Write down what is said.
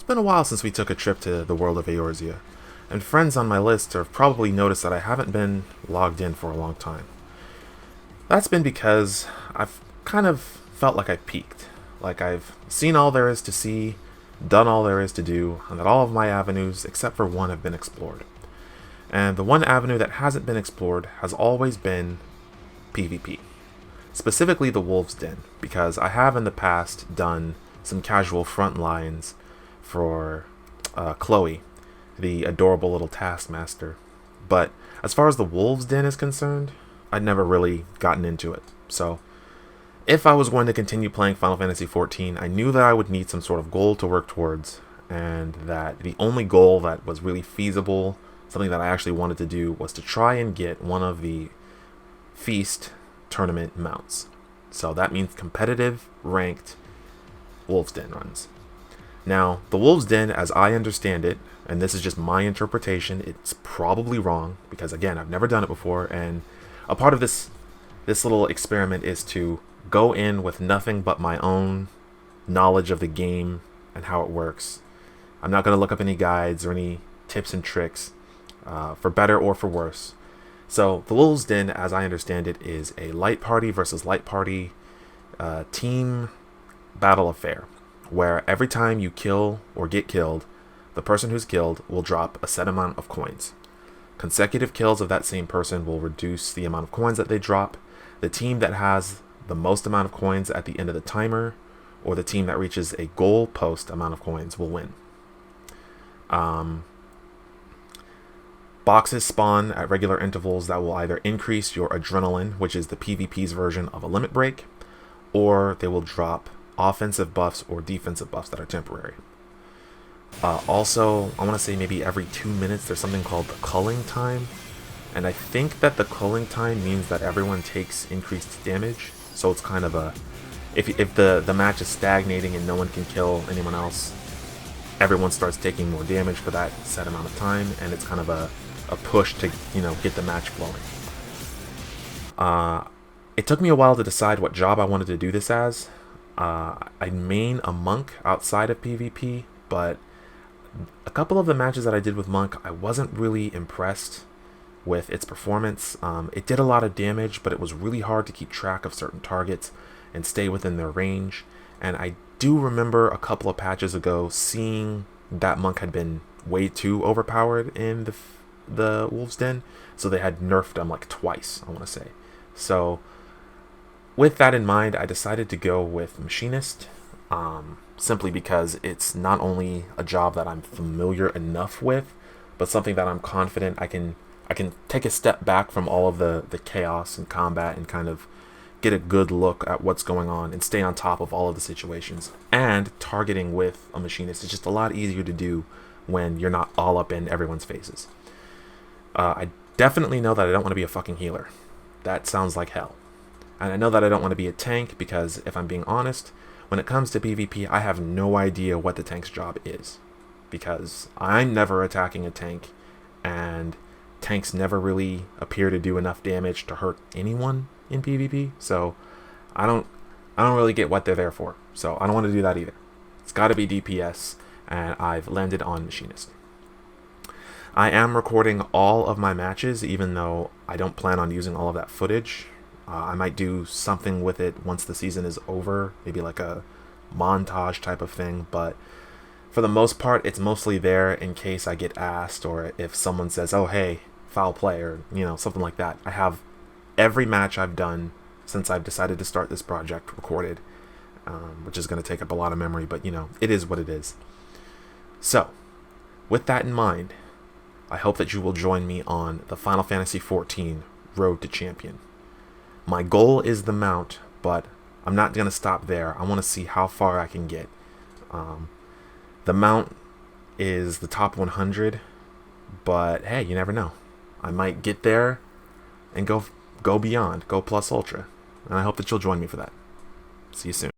been a while since we took a trip to the world of Eorzea, and friends on my list have probably noticed that I haven't been logged in for a long time. That's been because I've kind of felt like I've peaked. Like I've seen all there is to see, done all there is to do, and that all of my avenues, except for one, have been explored. And the one avenue that hasn't been explored has always been PvP. Specifically the Wolves Den, because I have in the past done some casual front lines for Chloe, the adorable little taskmaster. But as far as the Wolves Den is concerned, I'd never really gotten into it. So if I was going to continue playing Final Fantasy XIV, I knew that I would need some sort of goal to work towards, and that the only goal that was really feasible, something that I actually wanted to do, was to try and get one of the Feast tournament mounts. So that means competitive, ranked Wolves Den runs. Now, the Wolves Den, as I understand it, and this is just my interpretation, it's probably wrong, because again, I've never done it before, and a part of this little experiment is to go in with nothing but my own knowledge of the game and how it works. I'm not going to look up any guides or any tips and tricks, for better or for worse. So the Wolves Den, as I understand it, is a light party versus light party team battle affair, where every time you kill or get killed, the person who's killed will drop a set amount of coins. Consecutive kills of that same person will reduce the amount of coins that they drop. The team that has the most amount of coins at the end of the timer, or the team that reaches a goal post amount of coins, will win. Boxes spawn at regular intervals that will either increase your adrenaline, which is the PvP's version of a limit break, or they will drop offensive buffs or defensive buffs that are temporary. Also, I want to say maybe every 2 minutes there's something called the culling time, and I think that the culling time means that everyone takes increased damage. So it's kind of a, if the match is stagnating and no one can kill anyone else, everyone starts taking more damage for that set amount of time, and it's kind of a push to, get the match flowing. It took me a while to decide what job I wanted to do this as. I main a monk outside of PvP, but a couple of the matches that I did with monk, I wasn't really impressed with its performance. It did a lot of damage, but it was really hard to keep track of certain targets and stay within their range. And I do remember a couple of patches ago seeing that monk had been way too overpowered in the Wolves Den, so they had nerfed him like twice, I want to say. So with that in mind, I decided to go with Machinist, simply because it's not only a job that I'm familiar enough with, but something that I'm confident I can take a step back from all of the chaos and combat and kind of get a good look at what's going on and stay on top of all of the situations. And targeting with a Machinist is just a lot easier to do when you're not all up in everyone's faces. I definitely know that I don't want to be a fucking healer. That sounds like hell. And I know that I don't want to be a tank because, if I'm being honest, when it comes to PvP, I have no idea what the tank's job is. Because I'm never attacking a tank, and tanks never really appear to do enough damage to hurt anyone in PvP. So I don't really get what they're there for. So I don't want to do that either. It's got to be DPS, and I've landed on Machinist. I am recording all of my matches, even though I don't plan on using all of that footage. I might do something with it once the season is over, maybe like a montage type of thing, but for the most part, it's mostly there in case I get asked, or if someone says, oh hey, foul play, or something like that. I have every match I've done since I've decided to start this project recorded, which is going to take up a lot of memory, but it is what it is. So, with that in mind, I hope that you will join me on the Final Fantasy XIV Road to Champion. My goal is the mount, but I'm not going to stop there. I want to see how far I can get. The mount is the top 100, but hey, you never know. I might get there and go beyond, go plus ultra. And I hope that you'll join me for that. See you soon.